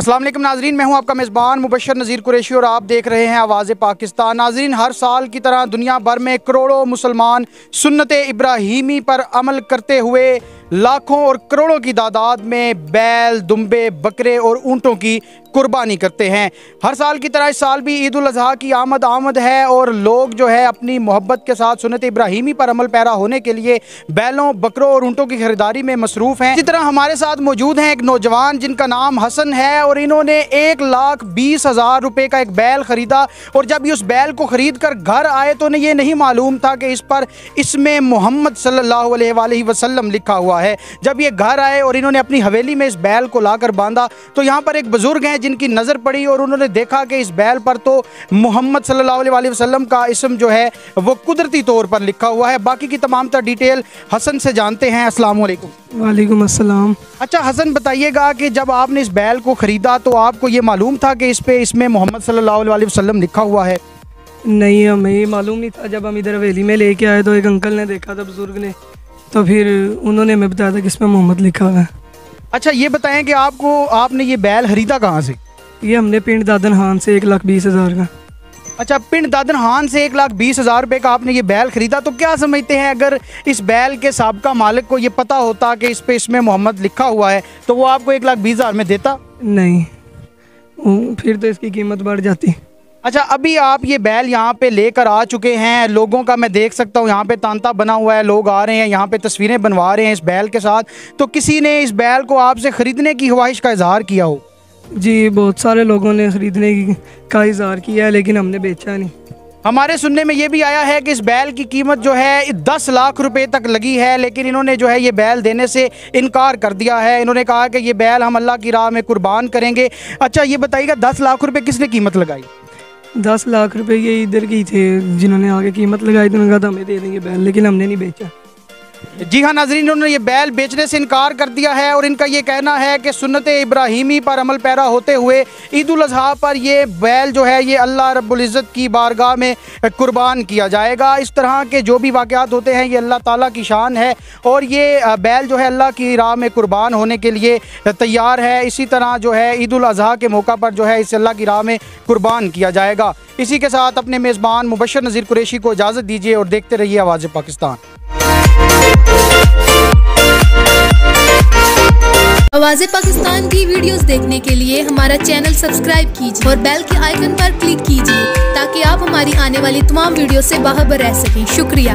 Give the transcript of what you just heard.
अस्सलाम वालेकुम नाजरीन, मैं हूं आपका मेज़बान मुबशर नज़ीर कुरैशी और आप देख रहे हैं आवाज़ पाकिस्तान। नाजरीन, हर साल की तरह दुनिया भर में करोड़ों मुसलमान सुन्नत इब्राहीमी पर अमल करते हुए लाखों और करोड़ों की तादाद में बैल, दुम्बे, बकरे और ऊँटों की कुर्बानी करते हैं। हर साल की तरह इस साल भी ईद उल अज़हा की आमद है और लोग जो है अपनी मोहब्बत के साथ सुन्नत इब्राहीमी पर अमल पैरा होने के लिए बैलों, बकरों और ऊँटों की खरीदारी में मसरूफ़ हैं। इसी तरह हमारे साथ मौजूद हैं एक नौजवान जिनका नाम हसन है और इन्होंने 1,20,000 रुपये का एक बैल ख़रीदा और जब ये उस बैल को ख़रीद कर घर आए तो उन्हें ये नहीं मालूम था कि इस पर इसमें मोहम्मद सल्लल्लाहु अलैहि वसल्लम लिखा हुआ है। जब ये घर आए और इन्होंने अपनी हवेली में इस बैल को लाकर बांधा तो यहाँ पर एक बुज़ुर्ग हैं जिनकी नज़र पड़ी और उन्होंने देखा कि इस बैल पर तो मोहम्मद सल्लल्लाहु अलैहि वसल्लम का इसम जो है वो कुदरती तौर पर लिखा हुआ है। बाकी की तमाम तर डिटेल हसन से जानते हैं। अस्सलाम वालेकुम। वालेकुम अस्सलाम। अच्छा हसन, बताइएगा कि जब आपने इस बैल को ख़रीदा तो आपको ये मालूम था कि इसमें मोहम्मद सल्लल्लाहु अलैहि वसल्लम लिखा हुआ है? नहीं, हमें ये मालूम नहीं था। जब हम इधर हवेली में लेके आए तो एक अंकल ने देखा था, बुजुर्ग ने, तो फिर उन्होंने हमें बताया था कि इसमें मोहम्मद लिखा हुआ है। अच्छा, ये बताएं कि आपने ये बैल ख़रीदा कहाँ से? ये हमने पिंड दादन खान से 1,20,000 का। अच्छा, पिंड दादन खान से 1,20,000 रुपये का आपने ये बैल ख़रीदा। तो क्या समझते हैं, अगर इस बैल के साबका मालिक को ये पता होता कि इसमें मोहम्मद लिखा हुआ है तो वो आपको 1,20,000 में देता? नहीं, फिर तो इसकी कीमत बढ़ जाती। अच्छा, अभी आप ये बैल यहाँ पे लेकर आ चुके हैं। लोगों का मैं देख सकता हूँ यहाँ पे तांता बना हुआ है, लोग आ रहे हैं यहाँ पे तस्वीरें बनवा रहे हैं इस बैल के साथ। तो किसी ने इस बैल को आपसे ख़रीदने की ख्वाहिश का इजहार किया हो? जी, बहुत सारे लोगों ने ख़रीदने का इजहार किया है लेकिन हमने बेचा नहीं। हमारे सुनने में ये भी आया है कि इस बैल की कीमत जो है 10 लाख रुपए तक लगी है, लेकिन इन्होंने जो है ये बैल देने से इनकार कर दिया है। इन्होंने कहा कि ये बैल हम अल्लाह की राह में कुर्बान करेंगे। अच्छा, ये बताइएगा 10 लाख रुपए किसने कीमत लगाई? 10 लाख रुपए ये इधर की थे जिन्होंने आगे कीमत लगाई, तो उन्होंने कहा हमें दे देंगे बैल, लेकिन हमने नहीं बेचा। जी हाँ नाजरीन, इन्होंने ये बैल बेचने से इनकार कर दिया है और इनका ये कहना है कि सुन्नत इब्राहीमी पर अमल पैरा होते हुए ईद उल अज़हा पर ये बैल जो है ये अल्लाह रब्बुल इज़्ज़त की बारगाह में कुर्बान किया जाएगा। इस तरह के जो भी वाक़यात होते हैं ये अल्लाह ताला की शान है और ये बैल जो है अल्लाह की राह में कुर्बान होने के लिए तैयार है। इसी तरह जो है ईद उल अज़हा के मौका पर जो है इसे अल्लाह की राह में कुर्बान किया जाएगा। इसी के साथ अपने मेज़बान मुबशर नज़ीर कुरैशी को इजाज़त दीजिए और देखते रहिए आवाज़ पाकिस्तान। आवाज़ पाकिस्तान की वीडियोस देखने के लिए हमारा चैनल सब्सक्राइब कीजिए और बेल के आइकन पर क्लिक कीजिए ताकि आप हमारी आने वाली तमाम वीडियो से बाखबर रह सकें। शुक्रिया।